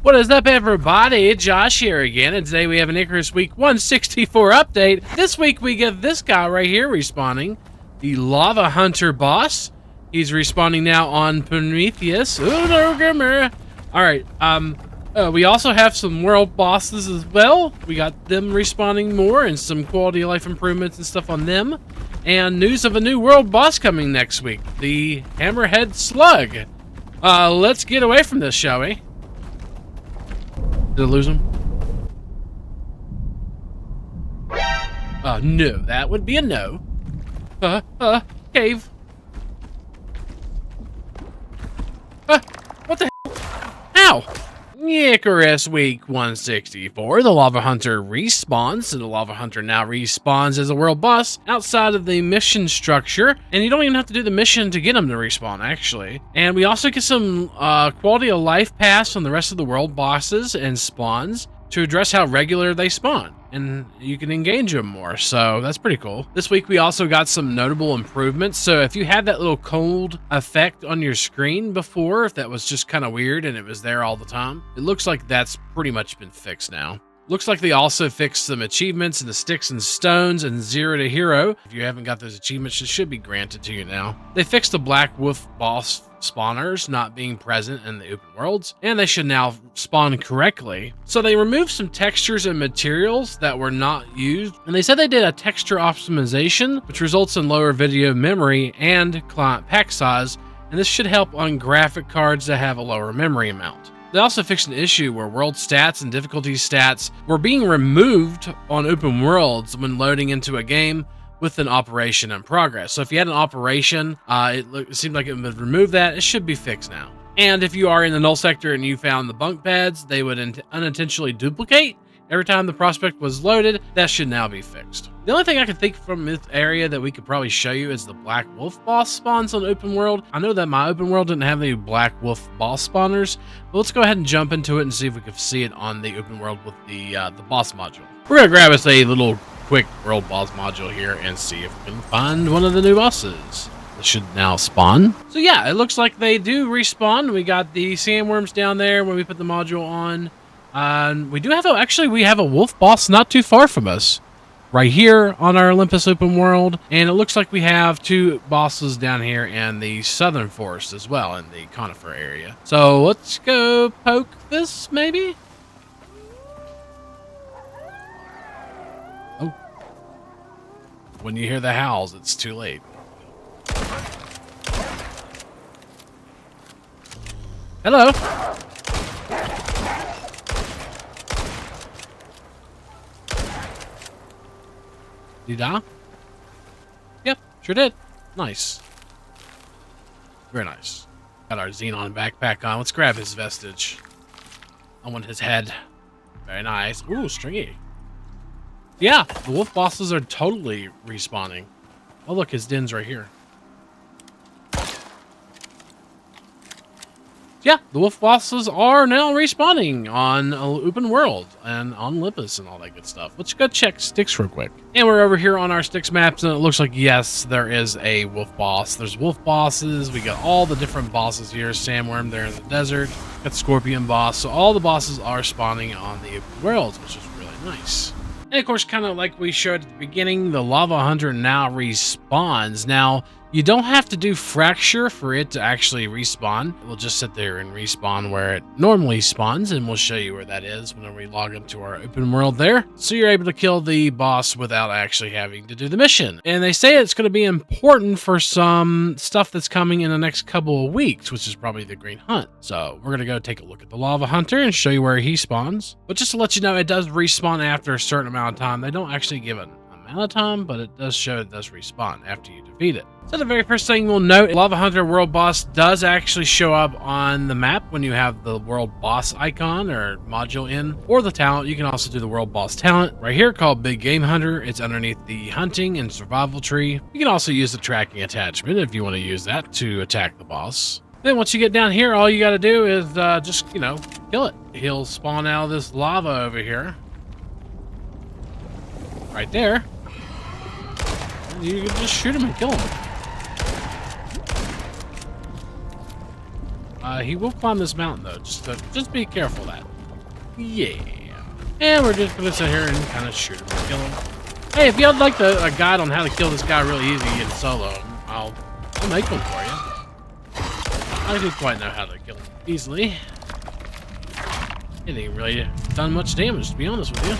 What is up, everybody? Josh here again, and today we have an Icarus Week 164 update. This week we get this guy right here respawning, the Lava Hunter boss. He's respawning now on Prometheus. Alright, we also have some world bosses as well. We got them respawning more and some quality of life improvements and stuff on them. And news of a new world boss coming next week, the Hammerhead Slug. Let's get away from this, shall we? Did I lose him? No, that would be a no. Cave. What the hell? Ow! Icarus Week 164, the Lava Hunter respawns, and the Lava Hunter now respawns as a world boss outside of the mission structure, and you don't even have to do the mission to get him to respawn, actually. And we also get some quality of life pass on the rest of the world bosses and spawns to address how regular they spawn, and you can engage them more, so that's pretty cool. This week we also got some notable improvements. So if you had that little cold effect on your screen before, if that was just kind of weird and it was there all the time, it looks like that's pretty much been fixed now. Looks like they also fixed some achievements in the sticks and stones and 0 to hero. If you haven't got those achievements, it should be granted to you now. They fixed the Black Wolf boss spawners not being present in the open worlds, and they should now spawn correctly. So they removed some textures and materials that were not used, and they said they did a texture optimization, which results in lower video memory and client pack size, and this should help on graphic cards that have a lower memory amount. They also fixed an issue where world stats and difficulty stats were being removed on open worlds when loading into a game with an operation in progress. So if you had an operation, it seemed like it would remove that. It should be fixed now. And if you are in the null sector and you found the bunk beds, they would unintentionally duplicate every time the prospect was loaded. That should now be fixed. The only thing I can think from this area that we could probably show you is the Black Wolf boss spawns on open world. I know that my open world didn't have any Black Wolf boss spawners, but let's go ahead and jump into it and see if we can see it on the open world with the boss module. We're gonna grab us a little quick world boss module here and see if we can find one of the new bosses. This should now spawn. So yeah, it looks like they do respawn. We got the sandworms down there when we put the module on. We do have we have a wolf boss not too far from us, right here on our Olympus open world, and it looks like we have 2 bosses down here in the southern forest as well, in the conifer area. So let's go poke this, maybe. Oh, when you hear the howls, it's too late. Hello. Did you die? Yep, sure did. Nice. Very nice. Got our Xenon backpack on. Let's grab his vestige. I want his head. Very nice. Ooh, stringy. Yeah, the wolf bosses are totally respawning. Oh, look, his den's right here. Yeah, the wolf bosses are now respawning on open world and on Olympus and all that good stuff. Let's go check sticks real quick. And we're over here on our sticks maps, and it looks like, yes, there is a wolf boss. There's wolf bosses. We got all the different bosses here. Sandworm there in the desert. Got scorpion boss. So all the bosses are spawning on the open worlds, which is really nice. And of course, kind of like we showed at the beginning, the Lava Hunter now respawns. Now, you don't have to do fracture for it to actually respawn. It will just sit there and respawn where it normally spawns, and we'll show you where that is whenever we log into our open world there. So you're able to kill the boss without actually having to do the mission. And they say it's going to be important for some stuff that's coming in the next couple of weeks, which is probably the Green Hunt. So we're going to go take a look at the Lava Hunter and show you where he spawns. But just to let you know, it does respawn after a certain amount of time. They don't actually give an amount of time, but it does show it does respawn after you defeat it. So the very first thing we'll note, Lava Hunter World Boss does actually show up on the map when you have the World Boss icon or module in, or the talent. You can also do the World Boss talent right here called Big Game Hunter. It's underneath the hunting and survival tree. You can also use the tracking attachment if you want to use that to attack the boss. Then once you get down here, all you got to do is just, kill it. He'll spawn out of this lava over here. Right there. You can just shoot him and kill him. He will climb this mountain though. Just be careful of that. Yeah. And we're just gonna sit here and kind of shoot him and kill him. Hey, if you'd like a guide on how to kill this guy really easy in solo, I'll make one for you. I do quite know how to kill him easily. It ain't really done much damage, to be honest with you.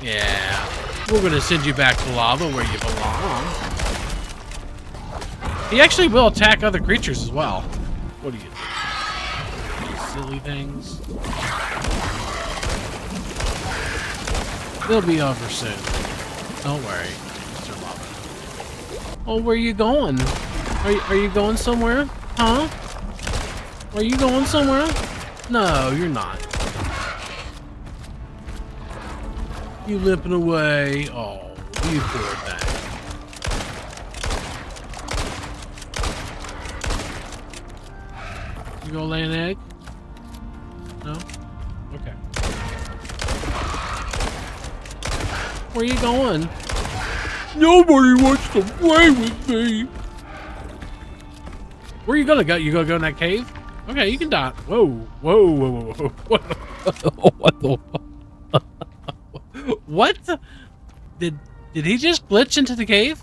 Yeah. We're gonna send you back to lava where you belong. He actually will attack other creatures as well. What do you think? You silly things. They'll be over soon. Don't worry, Mr. Lava. Oh, where are you going? Are you going somewhere? Huh? Are you going somewhere? No, you're not. You limping away. Oh, you poor thing. You gonna lay an egg? No? Okay. Where are you going? Nobody wants to play with me. Where are you gonna go? You gonna go in that cave? Okay, you can die. Whoa, whoa, whoa, whoa, whoa. What the? What? Did he just glitch into the cave?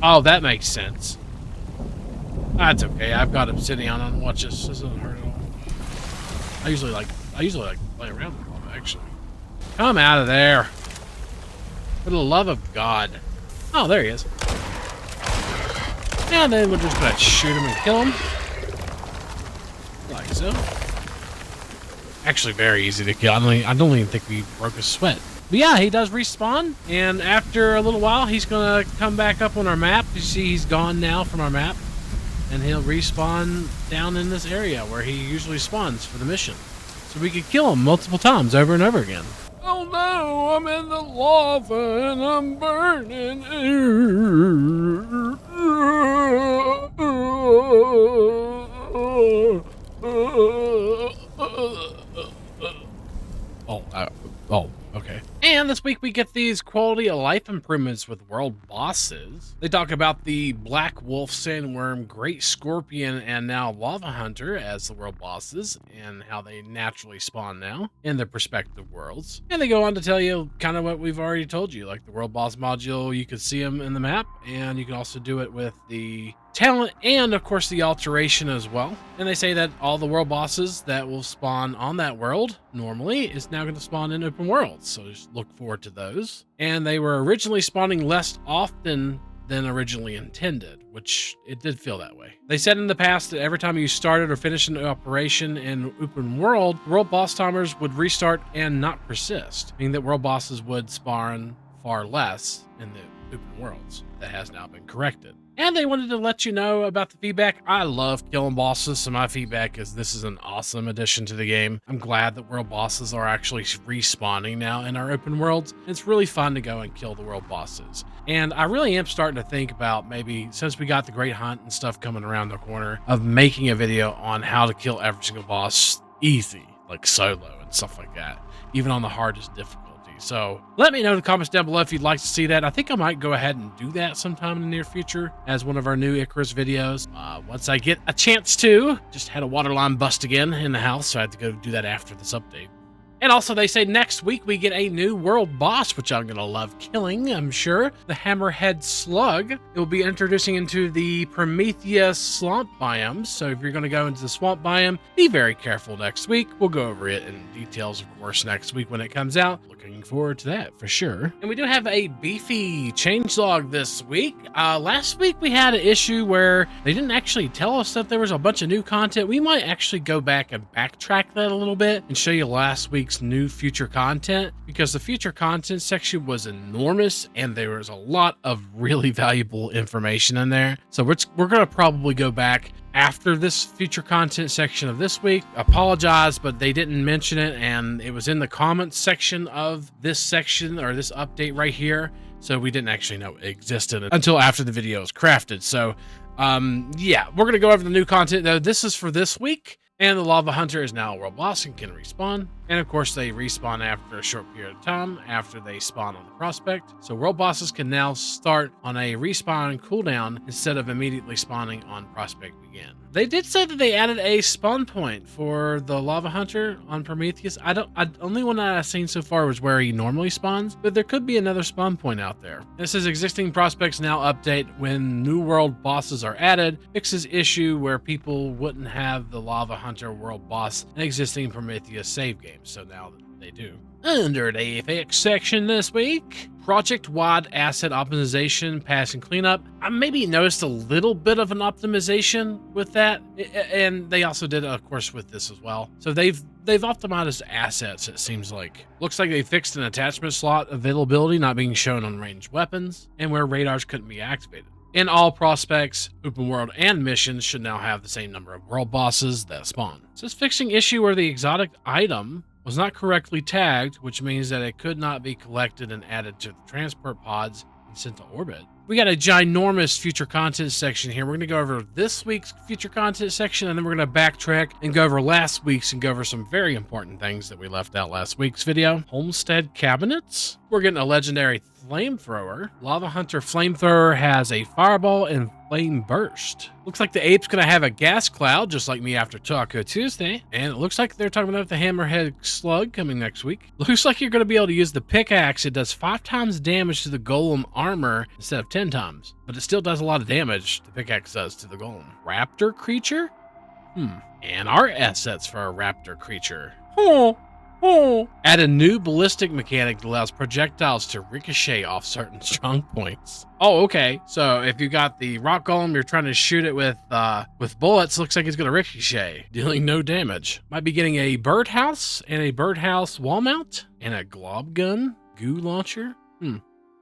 Oh, that makes sense. That's okay. I've got obsidian on. Watch this. This doesn't hurt at all. I usually like play around with lava, actually. Come out of there. For the love of God. Oh, there he is. And then we're just gonna shoot him and kill him. Like so. Actually, very easy to kill. I don't even think we broke a sweat. But yeah, he does respawn, and after a little while, he's gonna come back up on our map. You see, he's gone now from our map, and he'll respawn down in this area where he usually spawns for the mission. So we could kill him multiple times over and over again. Oh no, I'm in the lava and I'm burning. Oh, okay. And this week we get these quality of life improvements with world bosses. They talk about the Black Wolf, Sandworm, Great Scorpion, and now Lava Hunter as the world bosses, and how they naturally spawn now in their respective worlds. And they go on to tell you kind of what we've already told you, like the world boss module, you could see them in the map, and you can also do it with the talent and of course the alteration as well. And they say that all the world bosses that will spawn on that world normally is now going to spawn in open worlds, so just look forward to those. And they were originally spawning less often than originally intended, which it did feel that way. They said in the past that every time you started or finished an operation in open world, world boss timers would restart and not persist, meaning that world bosses would spawn far less in the open worlds. That has now been corrected. And they wanted to let you know about the feedback. I love killing bosses, so my feedback is this is an awesome addition to the game. I'm glad that world bosses are actually respawning now in our open worlds. It's really fun to go and kill the world bosses. And I really am starting to think about maybe, since we got the Great Hunt and stuff coming around the corner, of making a video on how to kill every single boss easy, like solo and stuff like that, even on the hardest difficulty. So let me know in the comments down below if you'd like to see that. I think I might go ahead and do that sometime in the near future as one of our new Icarus videos. Once I get a chance to. Just had a water line bust again in the house, so I had to go do that after this update. And also, they say next week we get a new world boss, which I'm going to love killing, I'm sure. The Hammerhead Slug. It will be introducing into the Prometheus swamp biome. So if you're going to go into the swamp biome, be very careful next week. We'll go over it in details, of course, next week when it comes out. Looking forward to that for sure. And we do have a beefy changelog this week. Last week we had an issue where they didn't actually tell us that there was a bunch of new content. We might actually go back and backtrack that a little bit and show you last week's new future content, because the future content section was enormous and there was a lot of really valuable information in there. So we're going to probably go back after this future content section of this week. Apologize, but they didn't mention it, and it was in the comments section of this section, or this update right here, so we didn't actually know it existed until after the video was crafted. So yeah, we're going to go over the new content though. This is for this week. And the Lava Hunter is now a world boss and can respawn. And of course, they respawn after a short period of time after they spawn on the prospect. So world bosses can now start on a respawn cooldown instead of immediately spawning on prospect begin. They did say that they added a spawn point for the Lava Hunter on Prometheus. Only one that I've seen so far was where he normally spawns, but there could be another spawn point out there. This is existing prospects now update when new world bosses are added, fixes issue where people wouldn't have the Lava Hunter world boss in existing Prometheus save games, so now they do. Under the effects section this week, project-wide asset optimization, pass and cleanup. I maybe noticed a little bit of an optimization with that, and they also did, of course, with this as well. So they've optimized assets, it seems like. Looks like they fixed an attachment slot availability not being shown on ranged weapons, and where radars couldn't be activated. And all prospects, open world, and missions should now have the same number of world bosses that spawn. So it's fixing issue where the exotic item was not correctly tagged, which means that it could not be collected and added to the transport pods and sent to orbit. We got a ginormous future content section here. We're going to go over this week's future content section, and then we're going to backtrack and go over last week's and go over some very important things that we left out last week's video. Homestead cabinets. We're getting a legendary flamethrower. Lava Hunter flamethrower has a fireball and flame burst. Looks like the ape's gonna have a gas cloud, just like me after Taco Tuesday. And it looks like they're talking about the Hammerhead Slug coming next week. Looks like you're gonna be able to use the pickaxe. It does 5 times damage to the golem armor instead of 10 times. But it still does a lot of damage, the pickaxe does to the golem. Raptor creature? And art assets for a raptor creature. Add a new ballistic mechanic that allows projectiles to ricochet off certain strong points. Oh, okay. So if you got the rock golem, you're trying to shoot it with bullets, looks like it's going to ricochet, dealing no damage. Might be getting a birdhouse and a birdhouse wall mount and a glob gun goo launcher.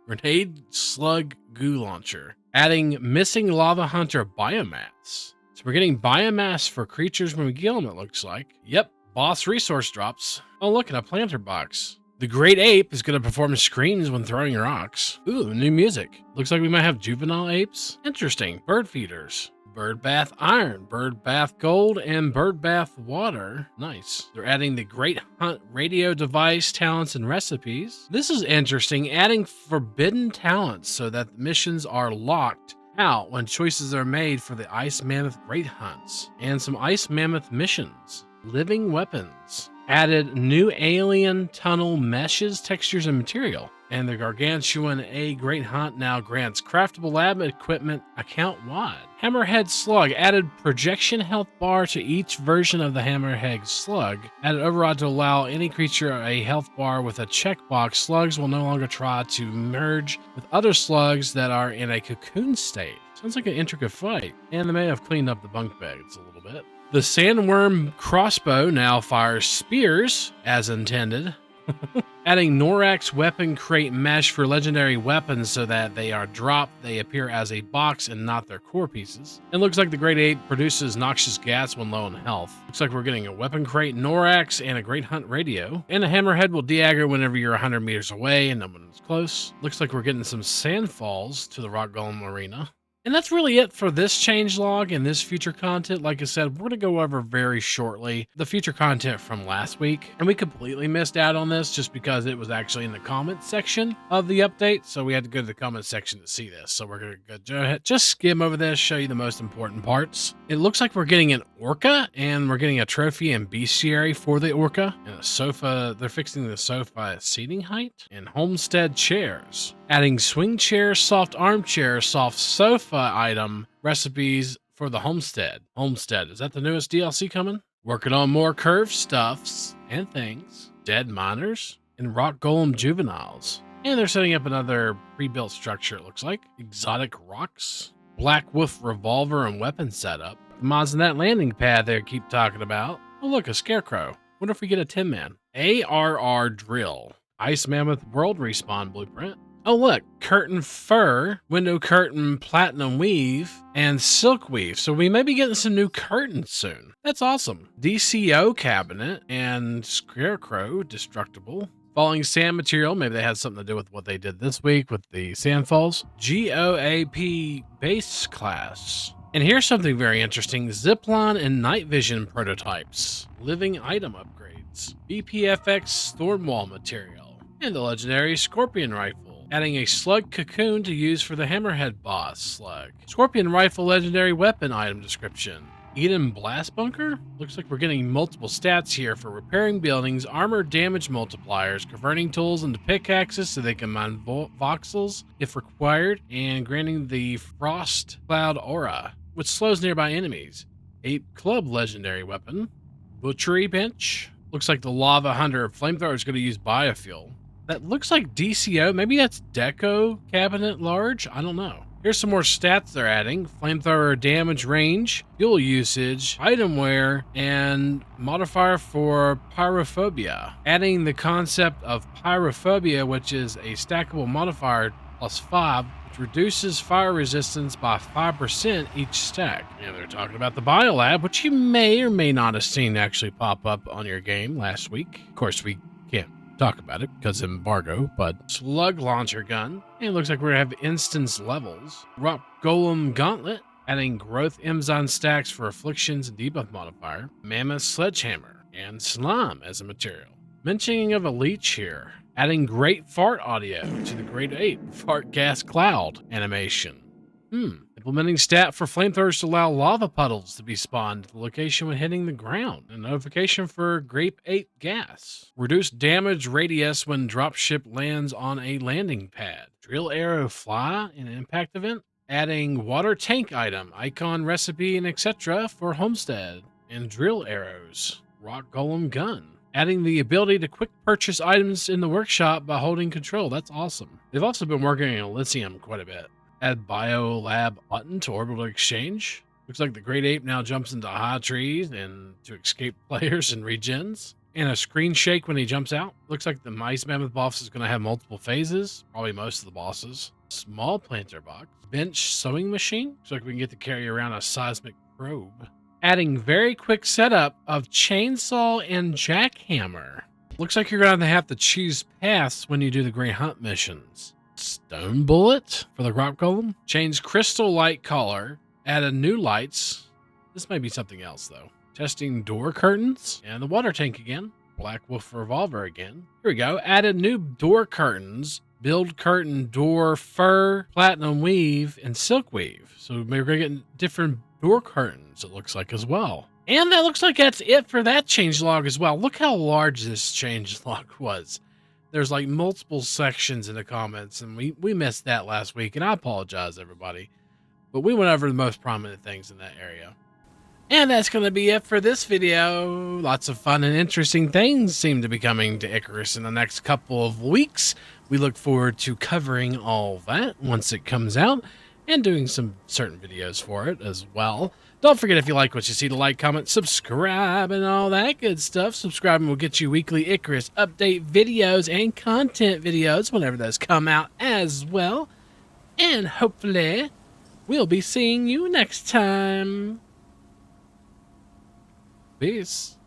Grenade slug goo launcher. Adding missing Lava Hunter biomass. So we're getting biomass for creatures when we kill them, it looks like. Yep. Boss resource drops. Oh, look at a planter box. The great ape is going to perform screams when throwing rocks. Ooh, new music. Looks like we might have juvenile apes. Interesting. Bird feeders. Bird bath iron, bird bath gold, and bird bath water. Nice. They're adding the Great Hunt radio device, talents, and recipes. This is interesting. Adding forbidden talents so that the missions are locked out when choices are made for the Ice Mammoth Great Hunts and some Ice Mammoth missions. Living weapons. Added new alien tunnel meshes, textures, and material. And the Gargantuan A Great Hunt now grants craftable lab equipment account-wide. Hammerhead Slug. Added projection health bar to each version of the Hammerhead Slug. Added override to allow any creature a health bar with a checkbox. Slugs will no longer try to merge with other slugs that are in a cocoon state. Sounds like an intricate fight. And they may have cleaned up the bunk beds a little bit. The Sandworm crossbow now fires spears as intended. Adding Norax weapon crate mesh for legendary weapons so that they are dropped, they appear as a box and not their core pieces. It looks like the Great Ape produces noxious gas when low in health. Looks like we're getting a weapon crate Norax and a Great Hunt radio. And a Hammerhead will de-aggro whenever you're 100 meters away and no one is close. Looks like we're getting some sandfalls to the Rock Golem Arena. And that's really it for this changelog and this future content. Like I said, we're going to go over very shortly the future content from last week. And we completely missed out on this just because it was actually in the comment section of the update. So we had to go to the comment section to see this. So we're going to go ahead, just skim over this, show you the most important parts. It looks like we're getting an orca and we're getting a trophy and bestiary for the orca. And a sofa, they're fixing the sofa at seating height. And homestead chairs. Adding swing chair, soft armchair, soft sofa item recipes for the homestead. Homestead, is that the newest DLC coming? Working on more curved stuffs and things. Dead miners and rock golem juveniles. And they're setting up another pre-built structure, it looks like. Exotic rocks. Black Wolf revolver and weapon setup. The mods in that landing pad they keep talking about. Oh look, a scarecrow. Wonder if we get a Tin Man. ARR drill. Ice Mammoth world respawn blueprint. Oh look, curtain fur, window curtain platinum weave, and silk weave. So we may be getting some new curtains soon. That's awesome. DCO cabinet and scarecrow destructible. Falling sand material, maybe they had something to do with what they did this week with the sandfalls. GOAP base class. And here's something very interesting. Zipline and night vision prototypes. Living item upgrades. BPFX Stormwall material. And the legendary Scorpion Rifle. Adding a Slug cocoon to use for the Hammerhead boss, Slug. Scorpion Rifle legendary weapon item description. Eden Blast Bunker? Looks like we're getting multiple stats here for repairing buildings, armor damage multipliers, converting tools into pickaxes so they can mine voxels if required, and granting the Frost Cloud Aura, which slows nearby enemies. Ape Club legendary weapon. Butchery Bench. Looks like the Lava Hunter flamethrower is going to use biofuel. That looks like DCO. Maybe that's Deco Cabinet Large? I don't know. Here's some more stats they're adding. Flamethrower damage range, fuel usage, item wear, and modifier for pyrophobia. Adding the concept of pyrophobia, which is a stackable modifier +5, which reduces fire resistance by 5% each stack. And they're talking about the Biolab, which you may or may not have seen actually pop up on your game last week. Of course, we can't talk about it because of embargo, but Slug launcher gun. And it looks like we're gonna have instance levels. Rock Golem Gauntlet, adding growth Emzon stacks for afflictions and debuff modifier. Mammoth Sledgehammer and Slime as a material. Mentioning of a leech here, adding great fart audio to the Great Ape Fart Gas Cloud animation. Implementing stat for flamethrowers to allow lava puddles to be spawned at the location when hitting the ground. A notification for Grape 8 gas. Reduced damage radius when dropship lands on a landing pad. Drill arrow fly in an impact event. Adding water tank item, icon recipe, and etc. for homestead. And drill arrows. Rock golem gun. Adding the ability to quick purchase items in the workshop by holding control. That's awesome. They've also been working on Elysium quite a bit. Add Biolab button to orbital exchange. Looks like the Great Ape now jumps into high trees and to escape players and regens. And a screen shake when he jumps out. Looks like the Mice Mammoth boss is going to have multiple phases. Probably most of the bosses. Small planter box. Bench sewing machine. Looks like we can get to carry around a seismic probe. Adding very quick setup of chainsaw and jackhammer. Looks like you're going to have to choose paths when you do the Great Hunt missions. Stone bullet for the rock golem. Change crystal light color. Added new lights. This may be something else though. Testing door curtains and the water tank again. Black Wolf revolver again. Here we go. Added new door curtains. Build curtain door fur, platinum weave, and silk weave. So we're gonna get different door curtains. It looks like as well. And that looks like that's it for that changelog as well. Look how large this changelog was. There's like multiple sections in the comments, and we missed that last week, and I apologize, everybody. But we went over the most prominent things in that area. And that's going to be it for this video. Lots of fun and interesting things seem to be coming to Icarus in the next couple of weeks. We look forward to covering all that once it comes out, and doing some certain videos for it as well. Don't forget, if you like what you see, to like, comment, subscribe, and all that good stuff. Subscribing will get you weekly Icarus update videos and content videos whenever those come out as well. And hopefully, we'll be seeing you next time. Peace.